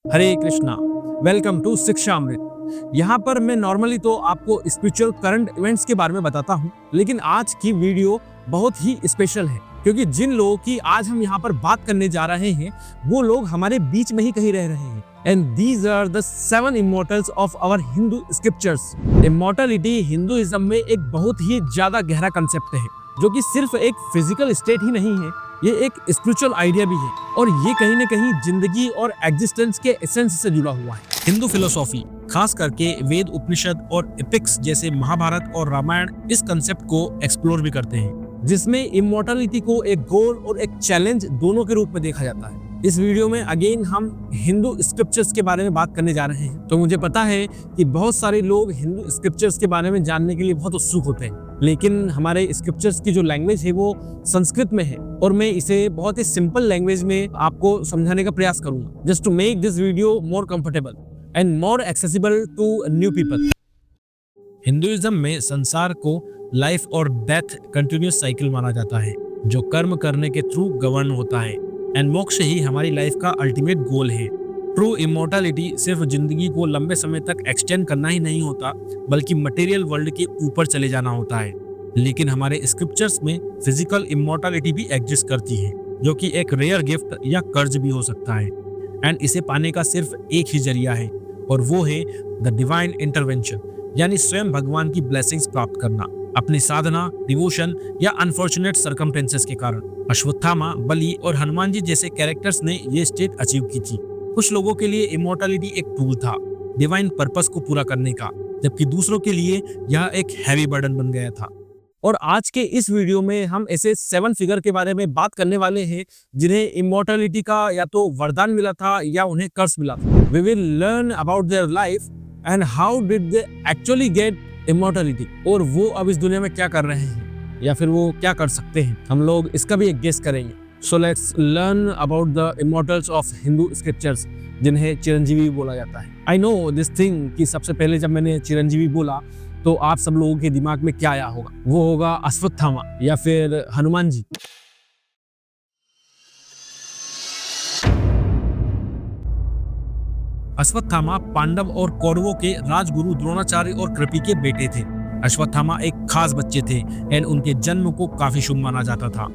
Hare Krishna. Welcome to शिक्षा अमृत। यहाँ पर मैं नॉर्मली तो आपको स्पिरिचुअल करंट इवेंट्स के बारे में बताता हूँ, लेकिन आज की वीडियो बहुत ही स्पेशल है क्योंकि जिन लोगों की आज हम यहाँ पर बात करने जा रहे हैं वो लोग हमारे बीच में ही कहीं रह रहे हैं। And these are the 7 immortals of our Hindu scriptures. Immortality Hinduism में एक बहुत ही ज्यादा गहरा कंसेप्ट है जो कि सिर्फ एक फिजिकल स्टेट ही नहीं है, ये एक स्पिरिचुअल आइडिया भी है और ये कहीं ना कहीं जिंदगी और एग्जिस्टेंस के एसेंस से जुड़ा हुआ है। हिंदू फिलोसॉफी खास करके वेद, उपनिषद और एपिक्स जैसे महाभारत और रामायण इस कंसेप्ट को एक्सप्लोर भी करते हैं, जिसमें इमोर्टलिटी को एक गोल और एक चैलेंज दोनों के रूप में देखा जाता है। इस वीडियो में अगेन हम हिंदू स्क्रिप्चर्स के बारे में बात करने जा रहे हैं। तो मुझे पता है कि बहुत सारे लोग हिंदू स्क्रिप्चर्स के बारे में जानने के लिए बहुत उत्सुक होते हैं, लेकिन हमारे स्क्रिप्चर्स की जो लैंग्वेज है वो संस्कृत में है और मैं इसे बहुत ही सिंपल लैंग्वेज में आपको समझाने का प्रयास करूंगा, just to make this video more comfortable and more accessible to new people. Hinduism में संसार को लाइफ और डेथ कंटिन्यूअस साइकिल माना जाता है जो कर्म करने के थ्रू गवर्न होता है एंड मोक्ष ही हमारी लाइफ का अल्टीमेट गोल है। ट्रू इमोर्टलिटी सिर्फ जिंदगी को लंबे समय तक एक्सटेंड करना ही नहीं होता, बल्कि मटेरियल वर्ल्ड के ऊपर चले जाना होता है। लेकिन हमारे स्क्रिप्चर्स में फिजिकल इमोर्टलिटी भी एग्जिस्ट करती है, जो कि एक रेयर गिफ्ट या कर्ज भी हो सकता है। एंड इसे पाने का सिर्फ एक ही जरिया है और वो है द डिवाइन इंटरवेंशन, यानी स्वयं भगवान की ब्लेसिंग्स प्राप्त करना अपनी साधना, डिवोशन या अनफॉर्चुनेट सर्कमस्टेंसेस के कारण। अश्वत्थामा, बलि और हनुमान जी जैसे कैरेक्टर्स ने ये स्टेट अचीव की थी। कुछ लोगों के लिए इमोर्टलिटी एक टूल था डिवाइन पर्पस को पूरा करने का, जबकि दूसरों के लिए यह एक हैवी बर्डन बन गया था। और आज के इस वीडियो में हम ऐसे 7 फिगर के बारे में बात करने वाले हैं जिन्हें इमोर्टलिटी का या तो वरदान मिला था या उन्हें कर्स मिला था। We will learn about their life and how did they actually get immortality, और वो अब इस दुनिया में क्या कर रहे हैं या फिर वो क्या कर सकते हैं, हम लोग इसका भी एक गेस करेंगे। So let's learn about the immortals of Hindu scriptures, जिन्हें चिरंजीवी बोला जाता है। आई नो दिस थिंग कि सबसे पहले जब मैंने चिरंजीवी बोला तो आप सब लोगों के दिमाग में क्या आया होगा? वो होगा अश्वत्थामा या फिर हनुमान जी। अश्वत्थामा पांडव और कौरवों के राजगुरु द्रोणाचार्य और कृपि के बेटे थे। अश्वत्थामा एक खास बच्चे थे एंड उनके जन्म को काफी शुभ माना जाता था।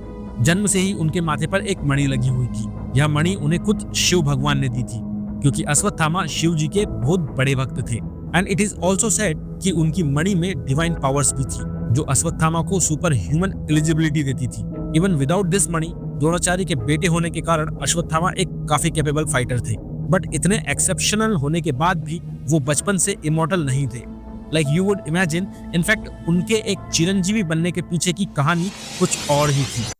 जन्म से ही उनके माथे पर एक मणि लगी हुई थी। यह मणि उन्हें खुद शिव भगवान ने दी थी, क्योंकि अश्वत्थामा शिव जी के बहुत बड़े भक्त थे। And it is also said कि उनकी मणि में डिवाइन पावर्स भी थी, जो अश्वत्थामा को सुपर ह्यूमन एलिजिबिलिटी देती थी। इवन विदाउट दिस मणि, द्रोणाचार्य के बेटे होने के कारण अश्वत्थामा एक काफी कैपेबल फाइटर थे। बट इतने एक्सेप्शनल होने के बाद भी वो बचपन से इमोर्टल नहीं थे, like you would imagine. In fact उनके एक चिरंजीवी बनने के पीछे की कहानी कुछ और ही थी।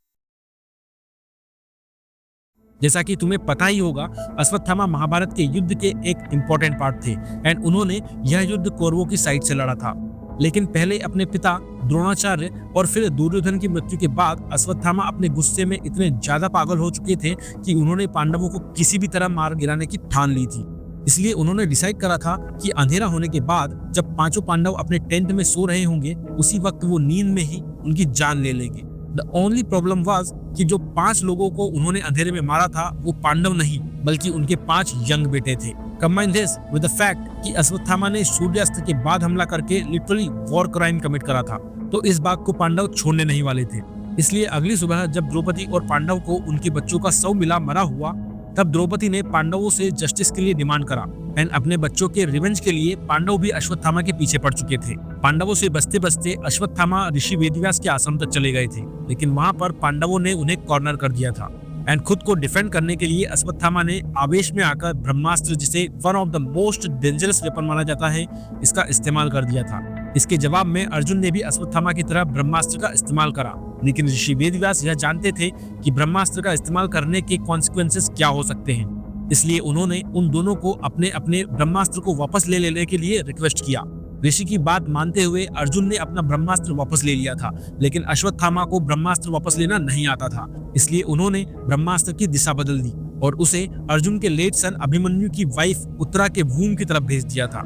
जैसा कि तुम्हें पता ही होगा, अश्वत्थामा महाभारत के युद्ध के एक इंपॉर्टेंट पार्ट थे एंड उन्होंने यह युद्ध कौरवों की साइड से लड़ा था। लेकिन पहले अपने पिता द्रोणाचार्य और फिर दुर्योधन की मृत्यु के बाद अश्वत्थामा अपने गुस्से में इतने ज्यादा पागल हो चुके थे कि उन्होंने पांडवों को किसी भी तरह मार गिराने की ठान ली थी। इसलिए उन्होंने डिसाइड करा था कि अंधेरा होने के बाद जब पांचों पांडव अपने टेंट में सो रहे होंगे, उसी वक्त वो नींद में ही उनकी जान ले लेंगे। द ओनली प्रॉब्लम वाज कि जो 5 लोगों को उन्होंने अंधेरे में मारा था वो पांडव नहीं, बल्कि उनके 5 यंग बेटे थे। Combine this with the fact कि अश्वत्थामा ने सूर्यास्त के बाद हमला करके लिटरली वॉर क्राइम कमिट करा था, तो इस बात को पांडव छोड़ने नहीं वाले थे। इसलिए अगली सुबह जब द्रौपदी और पांडव को उनके बच्चों का शव मिला मरा हुआ, तब द्रौपदी ने पांडवों से जस्टिस के लिए डिमांड करा एंड अपने बच्चों के रिवेंज के लिए पांडव भी अश्वत्थामा के पीछे पड़ चुके थे। पांडवों से बचते बचते अश्वत्थामा ऋषि वेदव्यास के आश्रम तक चले गए थे, लेकिन वहां पर पांडवों ने उन्हें कॉर्नर कर दिया था एंड खुद को डिफेंड करने के लिए अश्वत्थामा ने आवेश में आकर ब्रह्मास्त्र, जिसे one of the most dangerous weapon माना जाता है, इसका इस्तेमाल कर दिया था। इसके जवाब में अर्जुन ने भी अश्वत्थामा की तरह ब्रह्मास्त्र का इस्तेमाल करा, लेकिन ऋषि वेदव्यास यह जानते थे कि ब्रह्मास्त्र का इस्तेमाल करने के कॉन्सिक्वेंसेस क्या हो सकते हैं। इसलिए उन्होंने उन दोनों को अपने अपने ब्रह्मास्त्र को वापस ले लेने के लिए रिक्वेस्ट किया। ऋषि की बात मानते हुए अर्जुन ने अपना ब्रह्मास्त्र वापस ले लिया था, लेकिन अश्वत्थामा को ब्रह्मास्त्र वापस लेना नहीं आता था। इसलिए उन्होंने ब्रह्मास्त्र की दिशा बदल दी और उसे अर्जुन के लेट सन अभिमन्यु की वाइफ उत्तरा के वूम की तरफ भेज दिया था,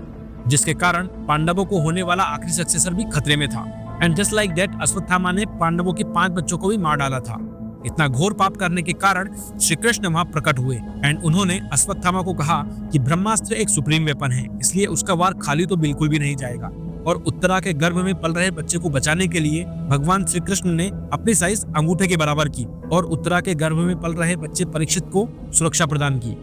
जिसके कारण पांडवों को होने वाला आखिरी सक्सेसर भी खतरे में था। And just like that Ashwatthama ने पांडवों के 5 बच्चों को भी मार डाला था। इतना घोर पाप करने के कारण श्री कृष्ण वहां प्रकट हुए एंड उन्होंने अश्वत्थामा को कहा कि ब्रह्मास्त्र एक सुप्रीम वेपन है, इसलिए उसका वार खाली तो बिल्कुल भी नहीं जाएगा। और उत्तरा के गर्भ में पल रहे बच्चे को बचाने के लिए भगवान श्री कृष्ण ने अपनी साइज अंगूठे के बराबर की और उत्तरा के गर्भ में पल रहे बच्चे परीक्षित को सुरक्षा प्रदान की।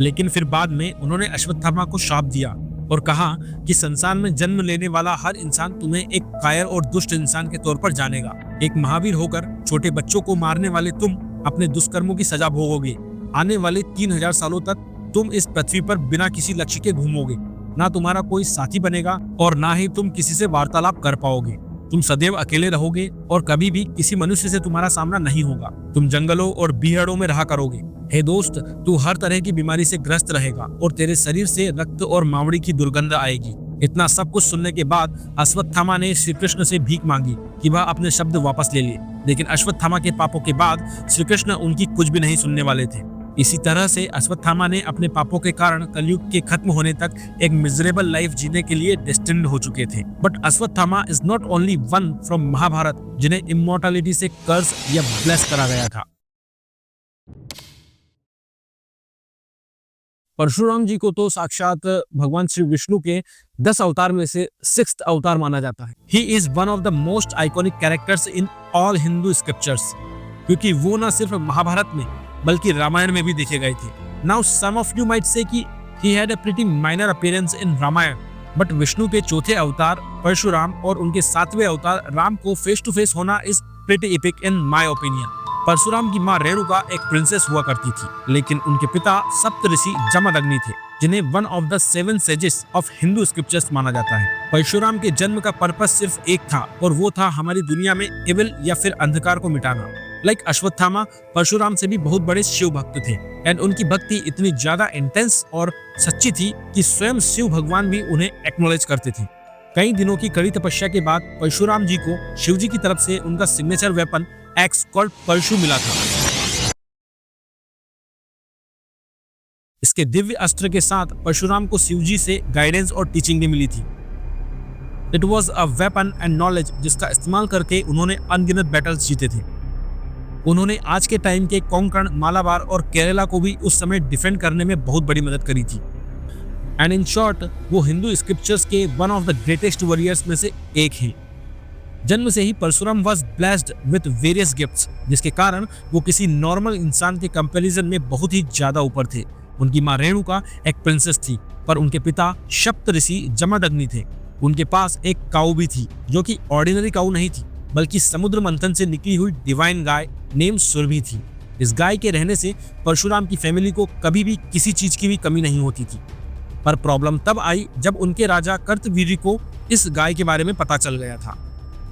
लेकिन फिर बाद में उन्होंने अश्वत्थामा को शाप दिया और कहा कि संसार में जन्म लेने वाला हर इंसान तुम्हें एक कायर और दुष्ट इंसान के तौर पर जानेगा। एक महावीर होकर छोटे बच्चों को मारने वाले तुम अपने दुष्कर्मों की सजा भोगोगे। आने वाले 3000 सालों तक तुम इस पृथ्वी पर बिना किसी लक्ष्य के घूमोगे, ना तुम्हारा कोई साथी बनेगा और ना ही तुम किसी से वार्तालाप कर पाओगे। तुम सदैव अकेले रहोगे और कभी भी किसी मनुष्य से तुम्हारा सामना नहीं होगा। तुम जंगलों और बीहड़ों में रहा करोगे। हे दोस्त, तू हर तरह की बीमारी से ग्रस्त रहेगा और तेरे शरीर से रक्त और मावड़ी की दुर्गंध आएगी। इतना सब कुछ सुनने के बाद अश्वत्थामा ने श्री कृष्ण से भीख मांगी कि वह अपने शब्द वापस ले ले, लेकिन अश्वत्थामा के पापों के बाद श्री कृष्ण उनकी कुछ भी नहीं सुनने वाले थे। इसी तरह से अश्वत्थामा ने अपने पापों के कारण कलयुग के खत्म होने तक एक मिजरेबल लाइफ जीने के लिए डेस्टिन्ड हो चुके थे। But Ashwatthama is not only one from Mahabharata जिन्हें इमोर्टैलिटी से कर्स या ब्लेस करा गया था। परशुराम जी को तो साक्षात भगवान श्री विष्णु के 10 अवतार में से 6th अवतार माना जाता है। He is one of the most iconic characters in all Hindu scriptures, क्योंकि वो न सिर्फ महाभारत में बल्कि रामायण में भी देखे गए थे। Now some of you might say कि he had a pretty minor appearance in Ramayana, but Vishnu के चौथे अवतार परशुराम और उनके 7वें अवतार राम को फेस टू फेस होना is pretty epic in my opinion। Parshuram की माँ रेणुका एक प्रिंसेस हुआ करती थी, लेकिन उनके पिता सप्तऋषि जमदग्नि थे, जिन्हें one of the 7 sages of Hindu scriptures माना जाता है। परशुराम के जन्म का पर्पस सिर्फ एक था और वो था हमारी दुनिया में इविल या फिर अंधकार को मिटाना। लाइक अश्वत्थामा, परशुराम से भी बहुत बड़े शिव भक्त थे एंड उनकी भक्ति इतनी ज्यादा इंटेंस और सच्ची थी कि स्वयं शिव भगवान भी उन्हें एक्नॉलेज करते थे। कई दिनों की कड़ी तपस्या के बाद परशुराम जी को शिव जी की तरफ से उनका सिग्नेचर वेपन एक्स कॉल्ड परशु मिला था। इसके दिव्य अस्त्र के साथ परशुराम को शिव जी से गाइडेंस और टीचिंग भी मिली थी। It was a weapon and knowledge जिसका इस्तेमाल करके उन्होंने अनगिनत बैटल्स जीते थे। उन्होंने आज के टाइम के कोंकण, मालाबार और केरला को भी उस समय डिफेंड करने में बहुत बड़ी मदद करी थी। एंड इन शॉर्ट, वो हिंदू स्क्रिप्चर्स के one of the greatest warriors में से एक हैं। जन्म से ही Parshuram was blessed with various gifts, जिसके कारण वो किसी नॉर्मल इंसान के कंपैरिजन में बहुत ही ज्यादा ऊपर थे। उनकी माँ रेणुका एक प्रिंसेस थी, पर उनके पिता सप्तऋषि जमदग्नि थे। उनके पास एक काऊ भी थी, जो कि ऑर्डिनरी काऊ नहीं थी, बल्कि समुद्र मंथन से निकली हुई डिवाइन गाय नेम सुरभि थी। इस गाय के रहने से परशुराम की फैमिली को कभी भी किसी चीज की भी कमी नहीं होती थी। पर प्रॉब्लम तब आई जब उनके राजा कर्तवीर्य को इस गाय के बारे में पता चल गया था।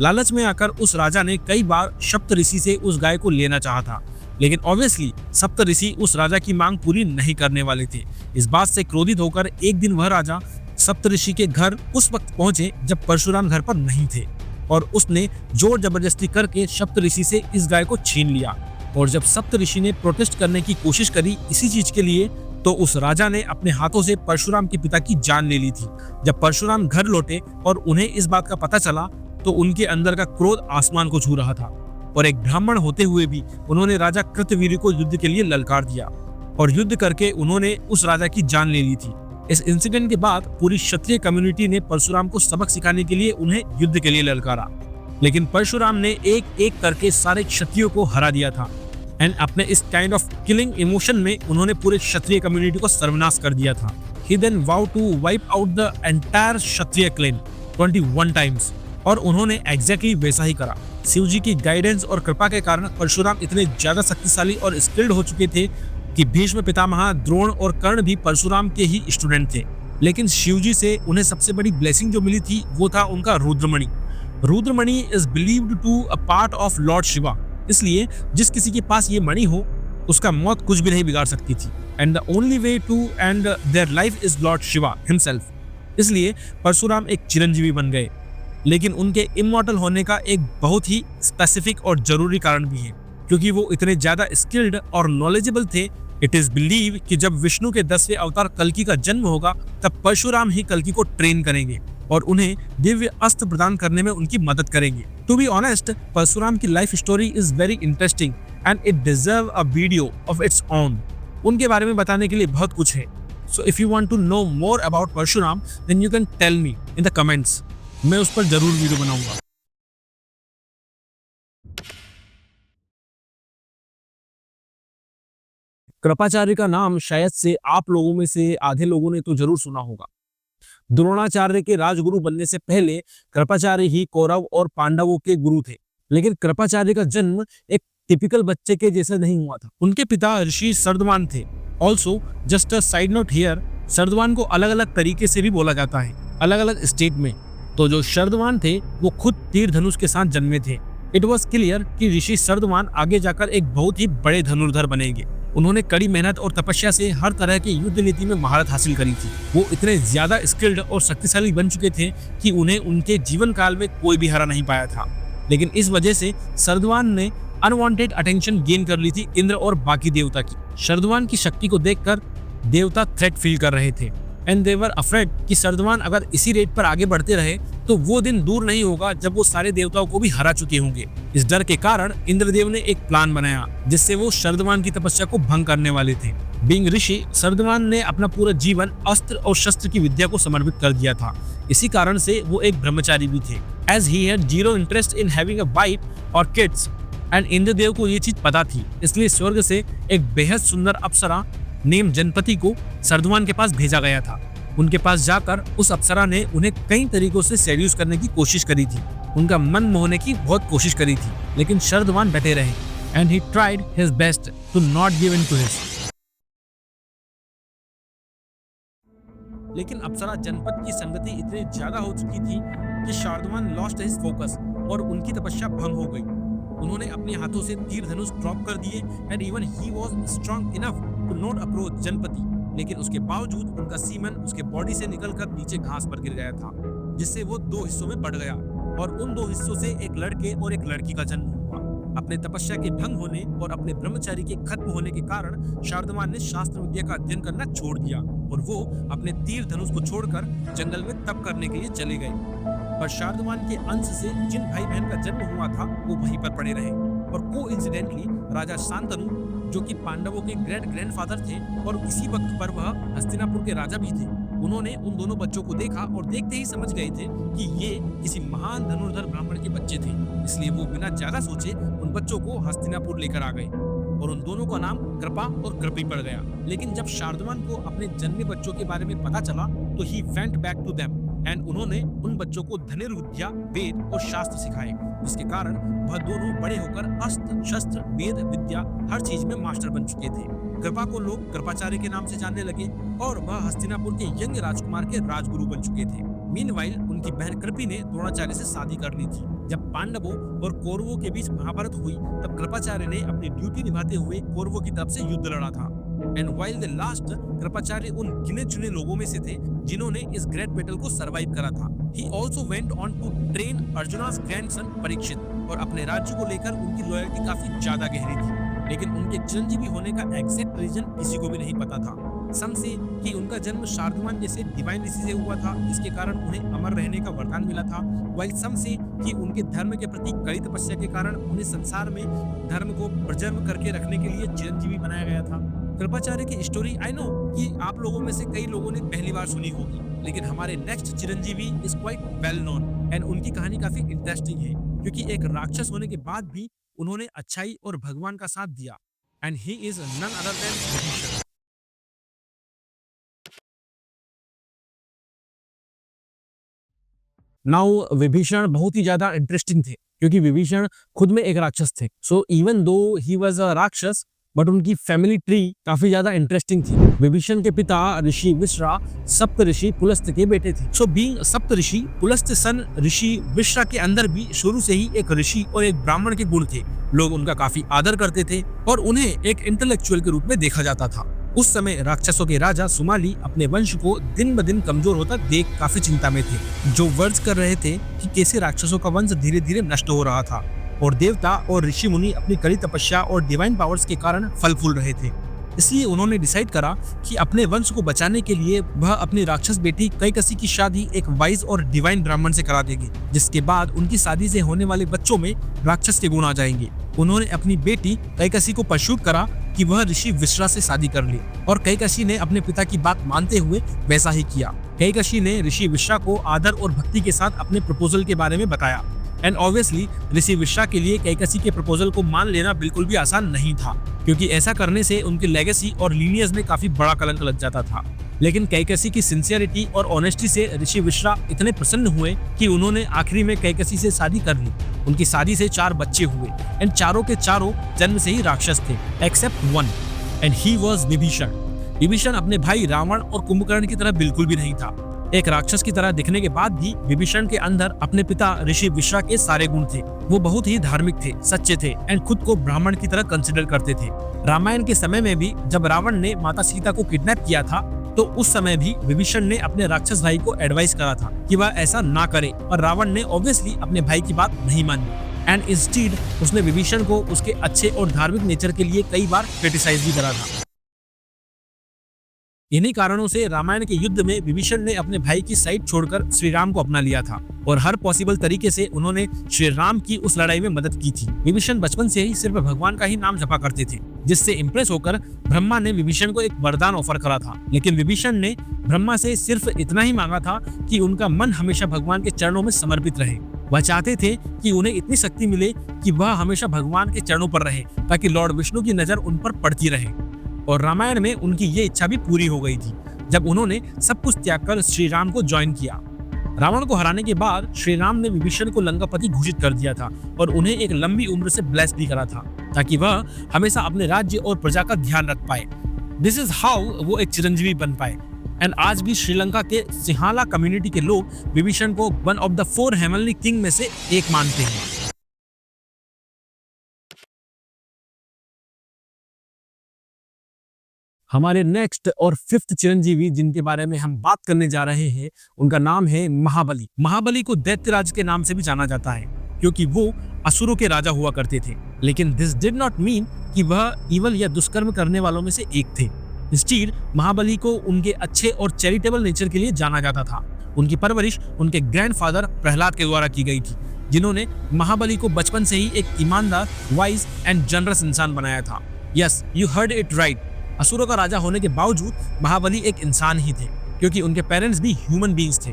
लालच में आकर उस राजा ने कई बार सप्तऋषि से उस गाय को लेना चाहा था, लेकिन ऑब्वियसली सप्तऋषि उस राजा की मांग पूरी नहीं करने वाले थे। इस बात से क्रोधित होकर एक दिन वह राजा सप्तऋषि के घर उस वक्त पहुंचे जब परशुराम घर पर नहीं थे, और उसने जोर जबरदस्ती करके सप्तऋषि से इस गाय को छीन लिया। और जब सप्तऋषि ने प्रोटेस्ट करने की कोशिश करी इसी चीज के लिए, तो उस राजा ने अपने हाथों से परशुराम के पिता की जान ले ली थी। जब परशुराम घर लौटे और उन्हें इस बात का पता चला, तो उनके अंदर का क्रोध आसमान को छू रहा था, और एक ब्राह्मण होते हुए भी उन्होंने राजा कृतवीर्य को युद्ध के लिए ललकार दिया, और युद्ध करके उन्होंने उस राजा की जान ले ली थी। इस इंसिडेंट के बाद पूरी क्षत्रिय कम्युनिटी ने परशुराम को सबक सिखाने के लिए उन्हें युद्ध के लिए ललकारा, लेकिन परशुराम ने एक एक करके सारे क्षत्रियों को हरा दिया था। एंड अपने इस काइंड ऑफ किलिंग इमोशन में उन्होंने पूरे क्षत्रिय कम्युनिटी को सर्वनाश कर दिया था। He then vowed to wipe out the entire Kshatriya clan 21 times, और उन्होंने एग्जैक्टली वैसा ही करा। शिव जी की गाइडेंस और कृपा के कारण परशुराम इतने ज्यादा शक्तिशाली और स्किल्ड हो चुके थे कि भीष्म पितामह, द्रोण और कर्ण भी परशुराम के ही स्टूडेंट थे। लेकिन शिव जी से उन्हें सबसे बड़ी ब्लेसिंग जो मिली थी वो था उनका Rudramani. Rudramani is believed to a part of lord Shiva, इसलिए जिस किसी के पास ये मणि हो उसका मौत कुछ भी नहीं बिगाड़ सकती थी। And the only way to end their life is lord Shiva himself. इसलिए परशुराम एक चिरंजीवी बन गए, लेकिन उनके इमॉर्टल होने का एक बहुत ही स्पेसिफिक और जरूरी कारण भी है, क्योंकि वो इतने ज्यादा स्किल्ड और नॉलेजेबल थे। इट इज बिलीव कि जब विष्णु के 10वें अवतार कल्कि का जन्म होगा, तब परशुराम ही कल्कि को ट्रेन करेंगे। और उन्हें दिव्य अस्त्र प्रदान करने में उनकी मदद करेंगे। टू बी ऑनेस्ट, परशुराम की life story is very interesting and it deserve a video of its own. उनके बारे में बताने के लिए बहुत कुछ है। So if you want to know more about Parshuram then you can tell me in the comments. मैं उस पर जरूर वीडियो बनाऊंगा। कृपाचार्य का नाम शायद से आप लोगों में से आधे लोगों ने तो जरूर सुना होगा। द्रोणाचार्य के राजगुरु बनने से पहले कृपाचार्य ही कौरव और पांडवों के गुरु थे। लेकिन कृपाचार्य का जन्म एक टिपिकल बच्चे के जैसा नहीं हुआ था। उनके पिता ऋषि सर्दमान थे। Also just a side note here, Sardaman को अलग अलग तरीके से भी बोला जाता है अलग अलग स्टेट में। तो जो सर्दमान थे वो खुद तीर धनुष के साथ जन्मे थे। इट वॉज क्लियर कि ऋषि सर्दमान आगे जाकर एक बहुत ही बड़े धनुर्धर बनेंगे। उन्होंने कड़ी मेहनत और तपस्या से हर तरह की युद्ध नीति में महारत हासिल करी थी। वो इतने ज्यादा स्किल्ड और शक्तिशाली बन चुके थे कि उन्हें उनके जीवन काल में कोई भी हरा नहीं पाया था। लेकिन इस वजह से सर्दमान ने अनवांटेड अटेंशन गेन कर ली थी इंद्र और बाकी देवता की। सर्दमान की शक्ति को देखकर देवता थ्रेट फील कर रहे थे एंड दे वर अफ्रेड कि सर्दमान अगर इसी रेट पर आगे बढ़ते रहे तो वो दिन दूर नहीं होगा जब वो सारे देवताओं को भी हरा चुके होंगे। इस डर के कारण इंद्रदेव ने एक प्लान बनाया जिससे वो सर्दमान की तपस्या को भंग करने वाले थे। बीइंग ऋषि, सर्दमान ने अपना पूरा जीवन अस्त्र और शस्त्र की विद्या को समर्पित कर दिया था। इसी कारण से वो एक ब्रह्मचारी भी थे, as he had zero interest in having a wife और किड्स। एंड इंद्रदेव को ये चीज पता थी, इसलिए स्वर्ग से एक बेहद सुंदर अप्सरा नेम जनपति को सर्दमान के पास भेजा गया था। उनके पास जाकर उस अप्सरा ने उन्हें कई तरीकों से सेड्यूस करने की कोशिश करी थी, उनका मन मोहने की बहुत कोशिश करी थी, लेकिन सर्दमान डटे रहे and he tried his best to not give in to his. लेकिन अप्सरा जनपद की संगति इतनी ज्यादा हो चुकी थी कि सर्दमान लॉस्ट हिज फोकस और उनकी तपस्या भंग हो गई। उन्होंने अपने हाथों से तीर धनुष ड्रॉप कर दिए and even he was strong enough to not approach जनपति। लेकिन उसके बावजूद उनका सीमन उसके बॉडी से निकलकर नीचे घास पर गिर गया था, जिससे वो दो हिस्सों में बढ़ गया और उन दो हिस्सों से एक लड़के और एक लड़की का जन्म हुआ। अपने तपस्या के भंग होने और अपने ब्रह्मचारी के खत्म होने के कारण सर्दमान ने शास्त्र विद्या का अध्ययन करना छोड़ दिया और वो अपने तीर धनुष को छोड़कर जंगल में तप करने के लिए चले गए। पर सर्दमान के अंश से जिन भाई बहन का जन्म हुआ था वो वहीं पर पड़े रहे और कोइंसिडेंटली राजा शांतनु, जो कि पांडवों के ग्रेट ग्रैंडफादर थे और इसी वक्त पर वह हस्तिनापुर के राजा भी थे, उन्होंने उन दोनों बच्चों को देखा और देखते ही समझ गए थे कि ये किसी महान धनुर्धर ब्राह्मण के बच्चे थे। इसलिए वो बिना ज्यादा सोचे उन बच्चों को हस्तिनापुर लेकर आ गए और उन दोनों का नाम कृपा और कृपी पड़ गया। लेकिन जब सर्दमान को अपने जन्मे बच्चों के बारे में पता चला तो he went back to them and उन्होंने उन बच्चों को धनुर्विद्या, वेद और शास्त्र सिखाए, जिसके कारण वह दोनों बड़े होकर अस्त्र, शस्त्र, वेद, विद्या हर चीज में मास्टर बन चुके थे। कृपा को लोग कृपाचार्य के नाम से जानने लगे और वह हस्तिनापुर के यंग राजकुमार के राजगुरु बन चुके थे। मीनवाइल उनकी बहन कृपी ने द्रोणाचार्य से शादी कर ली थी। जब पांडवों और कौरवों के बीच महाभारत हुई तब कृपाचार्य ने अपनी ड्यूटी निभाते हुए कौरवों की तरफ से युद्ध लड़ा था। And while the last, Kripacharya उन गिने चुने लोगों में से थे जिन्होंने इस ग्रेट बैटल को सरवाइव करा था। He also went on to train Arjuna's grandson Parikshit और अपने राज्य को लेकर उनकी लॉयल्टी काफी ज्यादा गहरी थी। लेकिन उनके चिरंजीवी होने का एग्जैक्ट रीजन किसी को भी नहीं पता था। सम से कि उनका जन्म शार्दमान जैसे डिवाइन ऋषि से हुआ था, जिसके कारण उन्हें अमर रहने का वरदान मिला था। वाइल सम से कि उनके धर्म के प्रति कड़ी तपस्या के कारण उन्हें संसार में धर्म को प्रिजर्व करके रखने के लिए चिरंजीवी बनाया गया था। कृपाचार्य की स्टोरी आई नो कि आप लोगों में से कई लोगों ने पहली बार सुनी होगी, लेकिन हमारे next Chiranjeevi is quite well known and उनकी कहानी काफी इंटरेस्टिंग है, क्योंकि एक राक्षस होने के बाद भी उन्होंने अच्छाई और भगवान का साथ दिया and he is none other than Vibhishan. Now Vibhishan बहुत ही ज्यादा इंटरेस्टिंग थे क्योंकि विभीषण खुद में एक राक्षस थे। So even though he was a राक्षस बट उनकी फैमिली ट्री काफी ज्यादा इंटरेस्टिंग थी। विभीषण के पिता ऋषि विश्रा सप्त ऋषि पुलस्त्य के बेटे थे। सो बीइंग सप्त ऋषि, पुलस्त्य सन ऋषि विश्रा के अंदर भी शुरू से ही एक ऋषि और एक ब्राह्मण के गुण थे। लोग उनका काफी आदर करते थे और उन्हें एक इंटेलेक्चुअल के रूप में देखा जाता था। उस समय राक्षसों के राजा सुमाली अपने वंश को दिन ब दिन कमजोर होता देख काफी चिंता में थे, जो वर्ज कर रहे थे कि कैसे राक्षसों का वंश धीरे धीरे नष्ट हो रहा था और देवता और ऋषि मुनि अपनी कड़ी तपस्या और डिवाइन पावर्स के कारण फल फूल रहे थे। इसलिए उन्होंने डिसाइड करा कि अपने वंश को बचाने के लिए वह अपनी राक्षस बेटी कैकसी की शादी एक वाइज और डिवाइन ब्राह्मण से करा देगी, जिसके बाद उनकी शादी से होने वाले बच्चों में राक्षस के गुण आ जाएंगे। उन्होंने अपनी बेटी कैकसी को परसूट करा कि वह ऋषि विश्रा से शादी कर ले, और कैकसी ने अपने पिता की बात मानते हुए वैसा ही किया। कैकसी ने ऋषि विश्रा को आदर और भक्ति के साथ अपने प्रपोजल के बारे में बताया। एंड ऑब्वियसली ऋषि विश्रा के लिए कैकसी के प्रपोजल को मान लेना बिल्कुल भी आसान नहीं था, क्योंकि ऐसा करने से उनकी लेगेसी और लीनियज में काफी बड़ा कलंक लग जाता था। लेकिन कैकसी की सिंसियरिटी और ऑनेस्टी से ऋषि विश्रा इतने प्रसन्न हुए कि उन्होंने आखिरी में कैकसी से शादी कर ली। उनकी शादी से 4 बच्चे हुए, एंड चारों के चारों जन्म से ही राक्षस थे except one, and he was Vibhishan. Vibhishan अपने भाई रावण और कुंभकर्ण की तरह बिल्कुल भी नहीं था। एक राक्षस की तरह दिखने के बाद भी विभीषण के अंदर अपने पिता ऋषि विश्रा के सारे गुण थे। वो बहुत ही धार्मिक थे, सच्चे थे, एंड खुद को ब्राह्मण की तरह कंसिडर करते थे। रामायण के समय में भी जब रावण ने माता सीता को किडनैप किया था, तो उस समय भी विभीषण ने अपने राक्षस भाई को एडवाइस करा था कि वह ऐसा ना करे, और रावण ने ऑब्वियसली अपने भाई की बात नहीं मानी। एंड इंस्टीड उसने विभीषण को उसके अच्छे और धार्मिक नेचर के लिए कई बार क्रिटिसाइज भी करा था। इन्हीं कारणों से रामायण के युद्ध में विभीषण ने अपने भाई की साइड छोड़कर श्री राम को अपना लिया था, और हर पॉसिबल तरीके से उन्होंने श्री राम की उस लड़ाई में मदद की थी। विभीषण बचपन से ही सिर्फ भगवान का ही नाम जपा करते थे, जिससे इम्प्रेस होकर ब्रह्मा ने विभीषण को एक वरदान ऑफर करा था। लेकिन विभीषण ने ब्रह्मा से सिर्फ इतना ही मांगा था कि उनका मन हमेशा भगवान के चरणों में समर्पित रहे। वह चाहते थे कि उन्हें इतनी शक्ति मिले कि वह हमेशा भगवान के चरणों पर रहे, ताकि लॉर्ड विष्णु की नजर उन पर पड़ती रहे। और रामायण में उनकी ये इच्छा भी पूरी हो गई थी, जब उन्होंने सब कुछ त्याग कर श्री राम को ज्वाइन किया। रावण को हराने के बाद श्री राम ने विभीषण को लंकापति घोषित कर दिया था, और उन्हें एक लंबी उम्र से ब्लेस भी करा था, ताकि वह हमेशा अपने राज्य और प्रजा का ध्यान रख पाए। दिस इज हाउ वो एक चिरंजीवी बन पाए। एंड आज भी श्रीलंका के सिंहाला कम्युनिटी के लोग विभीषण को one of the 4 heavenly king में से एक मानते हैं। हमारे नेक्स्ट और 5th चिरंजीवी जिनके बारे में हम बात करने जा रहे हैं, उनका नाम है महाबली। महाबली को दैत्यराज के नाम से भी जाना जाता है, क्योंकि वो असुरों के राजा हुआ करते थे। लेकिन दिस डिड नॉट मीन कि वह इवल या दुष्कर्म करने वालों में से एक थे। इंस्टीड महाबली को उनके अच्छे और चैरिटेबल नेचर के लिए जाना जाता था। उनकी परवरिश उनके ग्रैंडफादर प्रहलाद के द्वारा की गई थी, जिन्होंने महाबली को बचपन से ही एक ईमानदार, वाइज एंड जनरस इंसान बनाया था। Yes, you heard it right. असुरों का राजा होने के बावजूद महाबली एक इंसान ही थे, क्योंकि उनके पेरेंट्स भी ह्यूमन बीइंग्स थे।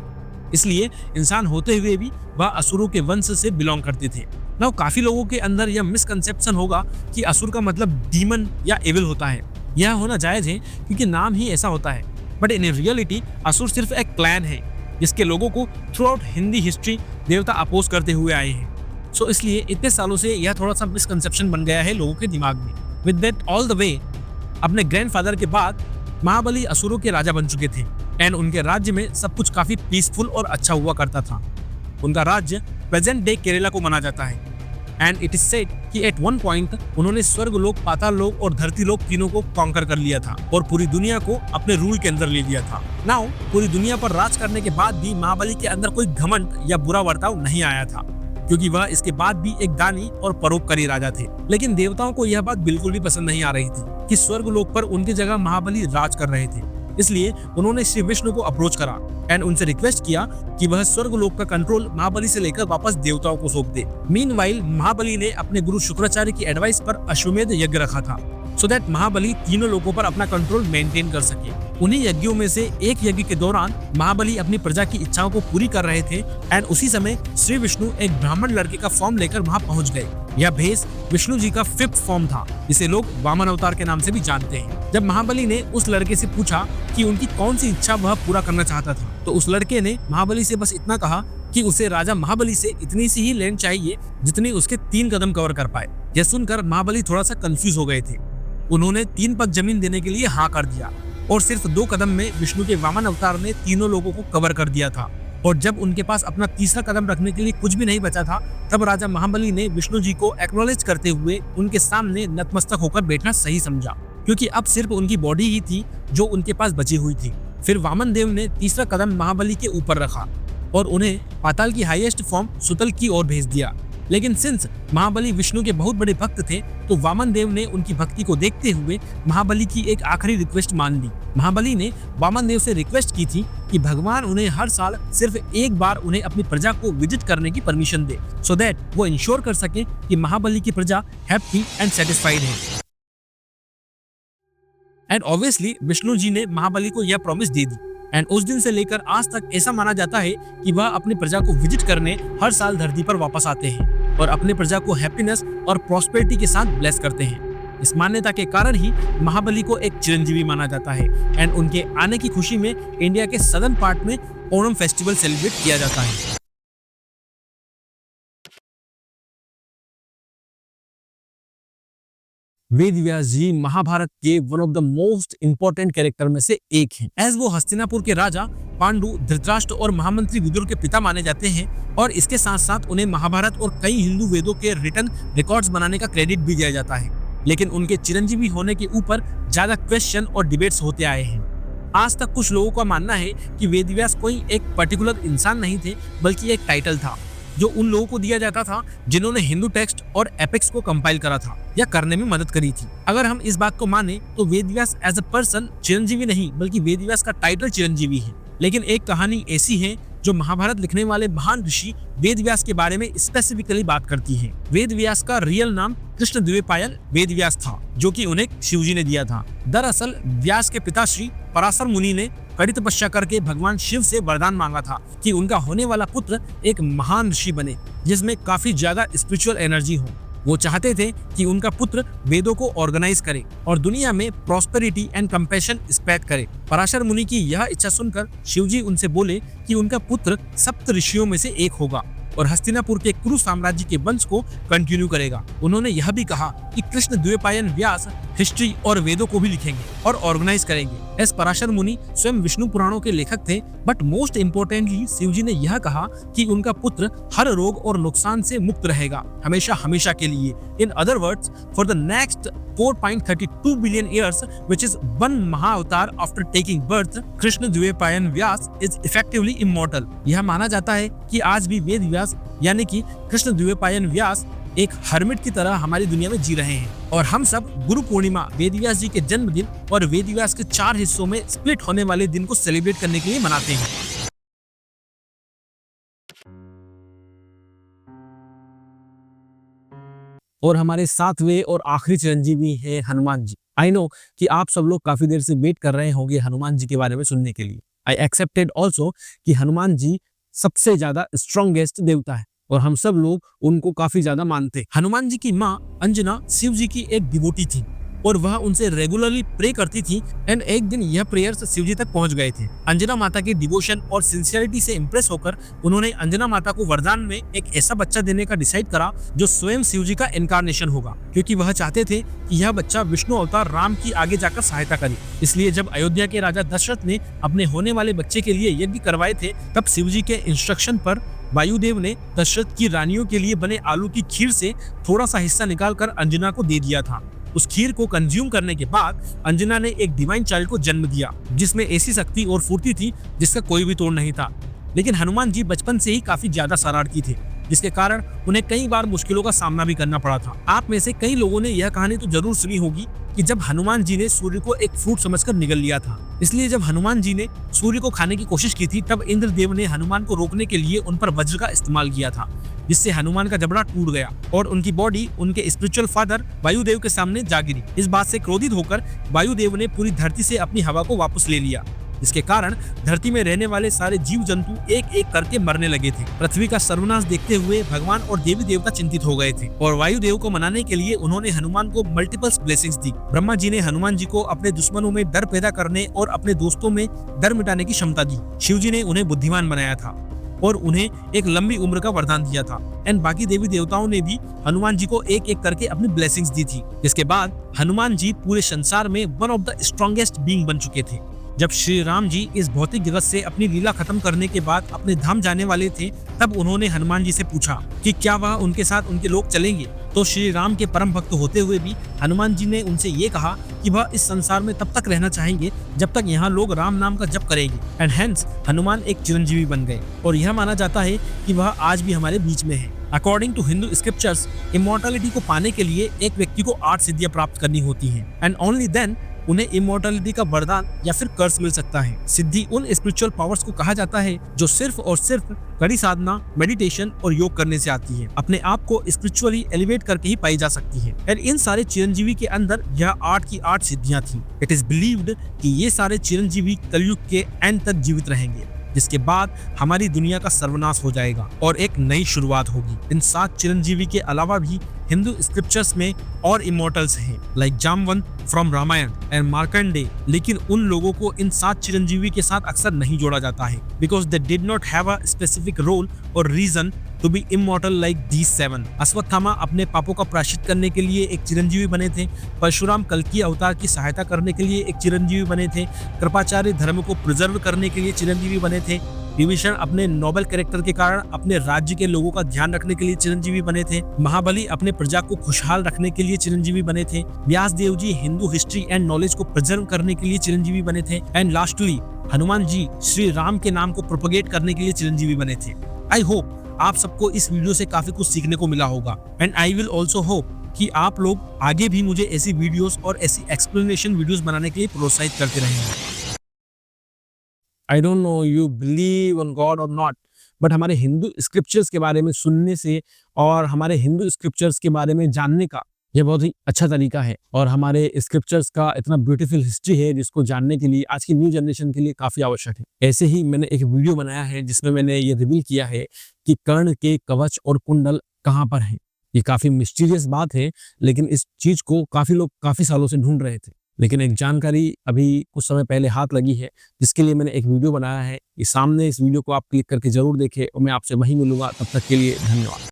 इसलिए इंसान होते हुए भी वह असुरों के वंश से बिलोंग करते थे। नाउ काफी लोगों के अंदर यह मिसकंसेप्शन होगा कि असुर का मतलब डीमन या एविल होता है। यह होना जायज है, क्योंकि नाम ही ऐसा होता है, बट इन रियलिटी असुर सिर्फ एक क्लैन है, जिसके लोगों को थ्रू आउट हिंदी हिस्ट्री देवता अपोज करते हुए आए हैं। सो इसलिए इतने सालों से यह थोड़ा सा मिसकंसेप्शन बन गया है लोगों के दिमाग में। With that all the way, अपने ग्रैंडफादर के बाद महाबली असुरों के राजा बन चुके थे, एंड उनके राज्य में सब कुछ काफी पीसफुल और अच्छा हुआ करता था। उनका राज्य प्रेजेंट डे केरला को माना जाता है, एंड इट इज सेड कि एट वन पॉइंट उन्होंने स्वर्ग लोक, पाताल लोक और धरती लोक तीनों को कॉन्कर कर लिया था, और पूरी दुनिया को अपने रूल के अंदर ले लिया था। नाउ पूरी दुनिया पर राज करने के बाद भी महाबली के अंदर कोई घमंड या बुरा बर्ताव नहीं आया था, क्योंकि वह इसके बाद भी एक दानी और परोपकारी राजा थे। लेकिन देवताओं को यह बात बिल्कुल भी पसंद नहीं आ रही थी कि स्वर्ग लोक पर उनकी जगह महाबली राज कर रहे थे। इसलिए उन्होंने श्री विष्णु को अप्रोच करा एंड उनसे रिक्वेस्ट किया कि वह स्वर्ग लोक का कंट्रोल महाबली से लेकर वापस देवताओं को सौंप दे। मीनवाइल महाबली ने अपने गुरु शुक्राचार्य की एडवाइस पर अश्वमेध यज्ञ रखा था, सो दैट महाबली तीनों लोगों पर अपना कंट्रोल मेंटेन कर सके। उन्हीं यज्ञों में से एक यज्ञ के दौरान महाबली अपनी प्रजा की इच्छाओं को पूरी कर रहे थे, एंड उसी समय श्री विष्णु एक ब्राह्मण लड़के का फॉर्म लेकर वहां पहुंच गए। यह भेष विष्णु जी का 5th फॉर्म था, जिसे लोग वामन अवतार के नाम से भी जानते हैं। जब महाबली ने उस लड़के से पूछा कि उनकी कौन सी इच्छा वह पूरा करना चाहता था, तो उस लड़के ने महाबली से बस इतना कहा कि उसे राजा महाबली से इतनी सी ही लैंड चाहिए जितनी उसके 3 कदम कवर कर पाए। यह सुनकर महाबली थोड़ा सा कंफ्यूज हो गए थे। उन्होंने 3 पग जमीन देने के लिए हाँ कर दिया, और सिर्फ 2 कदम में विष्णु के वामन अवतार ने तीनों लोगों को कवर कर दिया था। और जब उनके पास अपना तीसरा कदम रखने के लिए कुछ भी नहीं बचा था, तब राजा महाबली ने विष्णु जी को एक्नॉलेज करते हुए उनके सामने नतमस्तक होकर बैठना सही समझा, क्योंकि अब सिर्फ उनकी बॉडी ही थी जो उनके पास बची हुई थी। फिर वामन देव ने तीसरा कदम महाबली के ऊपर रखा और उन्हें पाताल की हाईएस्ट फॉर्म सुतल की ओर भेज दिया। लेकिन सिंस महाबली विष्णु के बहुत बड़े भक्त थे, तो वामन देव ने उनकी भक्ति को देखते हुए महाबली की एक आखिरी रिक्वेस्ट मान ली। महाबली ने वामन देव से रिक्वेस्ट की थी कि भगवान उन्हें हर साल सिर्फ एक बार उन्हें अपनी प्रजा को विजिट करने की परमिशन दे, सो दैट वो इंश्योर कर सके कि महाबली की प्रजा हैप्पी एंड सेटिस्फाइड है। एंड ऑब्वियसली विष्णु जी ने महाबली को यह प्रॉमिस दे दी। एंड उस दिन से लेकर आज तक ऐसा माना जाता है कि वह अपनी प्रजा को विजिट करने हर साल धरती पर वापस आते हैं और अपने प्रजा को हैप्पीनेस और प्रॉस्पेरिटी के साथ ब्लेस करते हैं। इस मान्यता के कारण ही महाबली को एक चिरंजीवी माना जाता है एंड उनके आने की खुशी में इंडिया के सदर्न पार्ट में ओणम फेस्टिवल सेलिब्रेट किया जाता है। वेद व्यास जी महाभारत के one of the most important character में से एक हैं। एज वो हस्तिनापुर के राजा पांडु, धृतराष्ट्र और महामंत्री विदुर के पिता माने जाते हैं और इसके साथ साथ उन्हें महाभारत और कई हिंदू वेदों के रिटन रिकॉर्ड्स बनाने का क्रेडिट भी दिया जाता है। लेकिन उनके चिरंजीवी होने के ऊपर ज्यादा क्वेश्चन और डिबेट्स होते आए हैं। आज तक कुछ लोगों का मानना है कि वेद व्यास कोई एक पर्टिकुलर इंसान नहीं थे, बल्कि एक टाइटल था जो उन लोगों को दिया जाता था जिन्होंने हिंदू टेक्स्ट और एपिक्स को कंपाइल करा था या करने में मदद करी थी। अगर हम इस बात को माने तो Ved Vyas as a person Chiranjeevi नहीं, बल्कि वेद व्यास का टाइटल चिरंजीवी है। लेकिन एक कहानी ऐसी है जो महाभारत लिखने वाले महान ऋषि वेद व्यास के बारे में स्पेसिफिकली बात करती है। वेद व्यास का रियल नाम कृष्णद्वैपायन वेद व्यास था, जो कि उन्हें शिवजी ने दिया था। दरअसल व्यास के पिता श्री पराशर मुनि ने कड़ी तपस्या करके भगवान शिव से वरदान मांगा था कि उनका होने वाला पुत्र एक महान ऋषि बने जिसमें काफी ज्यादा स्पिरिचुअल एनर्जी हो। वो चाहते थे कि उनका पुत्र वेदों को ऑर्गेनाइज करे और दुनिया में प्रॉस्पेरिटी एंड कंपैशन स्प्रेड करे। पराशर मुनि की यह इच्छा सुनकर शिवजी उनसे बोले कि उनका पुत्र सप्त ऋषियों में से एक होगा और हस्तिनापुर के कुरु साम्राज्य के वंश को कंटिन्यू करेगा। उन्होंने यह भी कहा कि कृष्णद्वैपायन व्यास हिस्ट्री और वेदों को भी लिखेंगे और ऑर्गेनाइज करेंगे। एस पराशर मुनि स्वयं विष्णु पुराणों के लेखक थे, बट मोस्ट इम्पोर्टेंटली शिवजी ने यह कहा कि उनका पुत्र हर रोग और नुकसान से मुक्त रहेगा हमेशा हमेशा के लिए। In other words, for the next 4.32 billion years, which is one महाअवतार after taking birth, Krishna Dvaipayana Vyas is effectively immortal। यह माना जाता है कि आज भी वेद व्यास यानी कि कृष्णद्वैपायन व्यास एक हर्मिट की तरह हमारी दुनिया में जी रहे हैं और हम सब गुरु पूर्णिमा, वेद व्यास जी के जन्मदिन और वेद व्यास के 4 हिस्सों में स्प्लिट होने वाले दिन को सेलिब्रेट करने के लिए मनाते हैं। और हमारे 7वें और आखिरी चिरंजीवी है हनुमान जी। आई नो कि आप सब लोग काफी देर से वेट कर रहे होंगे हनुमान जी के बारे में सुनने के लिए। आई एक्सेप्टेड ऑल्सो कि हनुमान जी सबसे ज्यादा स्ट्रॉन्गेस्ट देवता है और हम सब लोग उनको काफी ज्यादा मानते। हनुमान जी की माँ अंजना शिव जी की एक डिवोटी थी और वह उनसे रेगुलरली प्रे करती थी एंड एक दिन यह प्रेयर्स शिव जी तक पहुंच गए थे। अंजना माता के डिवोशन और सिंसियरिटी से इंप्रेस होकर उन्होंने अंजना माता को वरदान में एक ऐसा बच्चा देने का डिसाइड करा जो स्वयं शिव जी का इनकारनेशन होगा, क्योंकि वह चाहते थे कि यह बच्चा विष्णु अवतार राम की आगे जाकर सहायता करे। इसलिए जब अयोध्या के राजा दशरथ ने अपने होने वाले बच्चे के लिए यज्ञ करवाए थे, तब शिव जी के इंस्ट्रक्शन पर वायुदेव ने दशरथ की रानियों के लिए बने आलू की खीर से थोड़ा सा हिस्सा निकालकर अंजना को दे दिया था। उस खीर को कंज्यूम करने के बाद अंजना ने एक डिवाइन चाइल्ड को जन्म दिया जिसमें ऐसी शक्ति और फुर्ती थी जिसका कोई भी तोड़ नहीं था। लेकिन हनुमान जी बचपन से ही काफी ज्यादा शरारती थे, जिसके कारण उन्हें कई बार मुश्किलों का सामना भी करना पड़ा था। आप में से कई लोगों ने यह कहानी तो जरूर सुनी होगी कि जब हनुमान जी ने सूर्य को एक फ्रूट समझकर निगल लिया था। इसलिए जब हनुमान जी ने सूर्य को खाने की कोशिश की थी, तब इंद्रदेव ने हनुमान को रोकने के लिए उन पर वज्र का इस्तेमाल किया था, जिससे हनुमान का जबड़ा टूट गया और उनकी बॉडी उनके स्पिरिचुअल फादर वायुदेव के सामने जा गिरी। इस बात से क्रोधित होकर वायुदेव ने पूरी धरती से अपनी हवा को वापस ले लिया, जिसके कारण धरती में रहने वाले सारे जीव जंतु एक एक करके मरने लगे थे। पृथ्वी का सर्वनाश देखते हुए भगवान और देवी देवता चिंतित हो गए थे और वायुदेव को मनाने के लिए उन्होंने हनुमान को मल्टीपल ब्लेसिंग्स दी। ब्रह्मा जी ने हनुमान जी को अपने दुश्मनों में डर पैदा करने और अपने दोस्तों में डर मिटाने की क्षमता दी। शिव जी ने उन्हें बुद्धिमान बनाया था और उन्हें एक लंबी उम्र का वरदान दिया था एंड बाकी देवी देवताओं ने भी हनुमान जी को एक एक करके अपनी ब्लेसिंग्स दी थी। इसके बाद हनुमान जी पूरे संसार में one of the strongest being बन चुके थे। जब श्री राम जी इस भौतिक जगत से अपनी लीला खत्म करने के बाद अपने धाम जाने वाले थे, तब उन्होंने हनुमान जी से पूछा कि क्या वह उनके साथ उनके लोग चलेंगे। तो श्री राम के परम भक्त होते हुए भी हनुमान जी ने उनसे ये कहा कि वह इस संसार में तब तक रहना चाहेंगे जब तक यहाँ लोग राम नाम का जप करेंगे एंड हेंस हनुमान एक चिरंजीवी बन गए और यह माना जाता है कि वह आज भी हमारे बीच में है। According to Hindu scriptures, immortality को पाने के लिए एक व्यक्ति को 8 सिद्धियां प्राप्त करनी होती हैं एंड ओनली देन उन्हें इमॉर्टैलिटी का वरदान या फिर कर्स मिल सकता है। सिद्धि उन स्पिरिचुअल पावर्स को कहा जाता है जो सिर्फ और सिर्फ कड़ी साधना, मेडिटेशन और योग करने से आती है। अपने आप को स्पिरिचुअली एलिवेट करके ही पाई जा सकती है। और इन सारे चिरंजीवी के अंदर यह 8 की 8 सिद्धियां थी। इट इज बिलीव्ड कि ये सारे चिरंजीवी कलयुग के एंड तक जीवित रहेंगे, जिसके बाद हमारी दुनिया का सर्वनाश हो जाएगा और एक नई शुरुआत होगी। इन 7 चिरंजीवी के अलावा भी हिंदू स्क्रिप्चर्स में और इमोर्टल्स हैं, like Jamvant from Ramayan and Markande, लेकिन उन लोगों को इन 7 चिरंजीवी के साथ अक्सर नहीं जोड़ा जाता है because they did not have a specific role और reason to be immortal like these 7। Ashwatthama अपने पापों का प्रायश्चित करने के लिए एक चिरंजीवी बने थे। परशुराम कल्कि अवतार की सहायता करने के लिए एक चिरंजीवी बने थे। कृपाचार्य धर्म को प्रिजर्व करने के लिए चिरंजीवी बने थे। विभीषण अपने नोबल कैरेक्टर के कारण अपने राज्य के लोगों का ध्यान रखने के लिए चिरंजीवी बने थे। महाबली अपने प्रजा को खुशहाल रखने के लिए चिरंजीवी बने थे। Vyas Dev ji Hindu history and knowledge को प्रिजर्व करने के लिए चिरंजीवी बने थे। एंड लास्टली हनुमान जी श्री राम के नाम को प्रोपगेट करने के लिए चिरंजीवी बने थे। आई होप आप सबको इस वीडियो से काफी कुछ सीखने को मिला होगा and I will also hope कि आप लोग आगे भी मुझे ऐसी वीडियोस और ऐसी एक्सप्लेनेशन वीडियोस बनाने के लिए प्रोत्साहित करते रहेंगे। I don't know you believe on God और नॉट, बट हमारे हिंदू स्क्रिप्चर्स के बारे में सुनने से और हमारे हिंदू स्क्रिप्चर्स के बारे में जानने का यह बहुत ही अच्छा तरीका है और हमारे स्क्रिप्चर्स का इतना ब्यूटीफुल हिस्ट्री है जिसको जानने के लिए आज की न्यू जनरेशन के लिए काफी आवश्यक है। ऐसे ही मैंने एक वीडियो बनाया है जिसमें मैंने ये रिवील किया है कि कर्ण के कवच और कुंडल कहाँ पर हैं। ये काफी मिस्टीरियस बात है, लेकिन इस चीज को काफी लोग काफी सालों से ढूंढ रहे थे, लेकिन एक जानकारी अभी कुछ समय पहले हाथ लगी है जिसके लिए मैंने एक वीडियो बनाया है। ये सामने इस वीडियो को आप क्लिक करके जरूर देखें और मैं आपसे वहीं मिलूंगा। तब तक के लिए धन्यवाद।